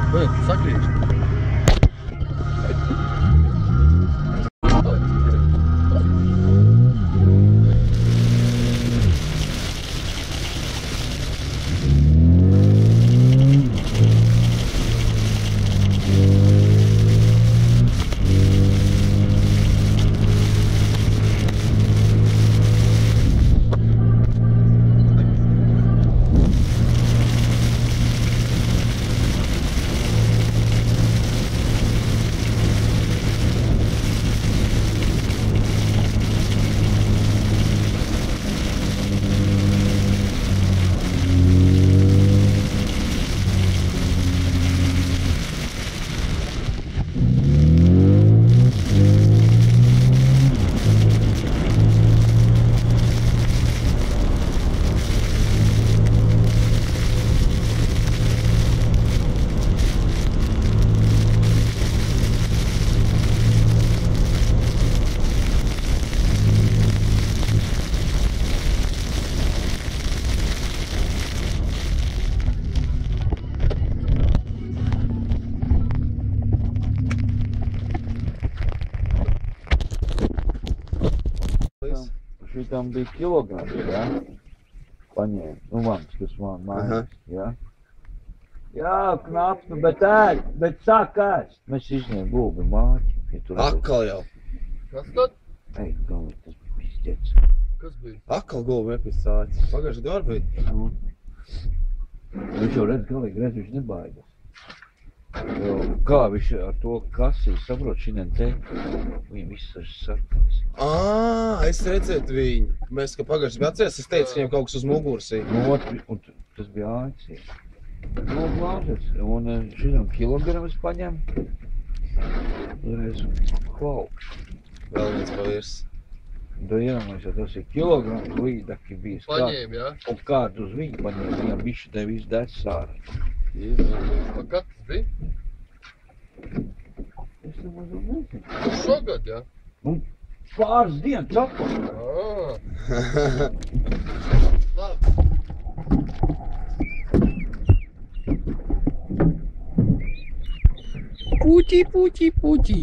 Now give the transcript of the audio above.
Sakrīt. Šitam bija kilograms, ja? Paņēma, nu mans, kas man mājas, ja? Jā, knapi, bet ēd, bet sāk ēst. Mēs izņēm gulbi māķi. Akal jau. Kas tad? Ei, galvi, tas pizdiets. Kas bija? Akal gulbi epizāts. Pagājuši gadu var bija. Nu. Viņš jau redz, galīgi redz, viņš nebaidas. Jo, kā viņš ar to kasī, saprot, šodien te, viņam viss ir sarkans. Es redzētu viņu. Mēs, ka pagājuši bija atceries, es teicu, ka viņam kaut kas uz muguras ir. Nu, un tas bija ācis. Nu, klausies, un šodien kilogramu es paņemu. Reiz, klauk. Vēl viens pavirs. Da iedomājies, ja tas ir kilograms līdaki bijis. Paņēmi, jā? Un kādu uz viņu paņēma, viņam bišķi te viss dēs sāra. Pa kad tas bija? Es nemaz nezinu. Šogad, jā? Un pāris dienas atpakaļ. Labi. Puķi, puķi, puķi.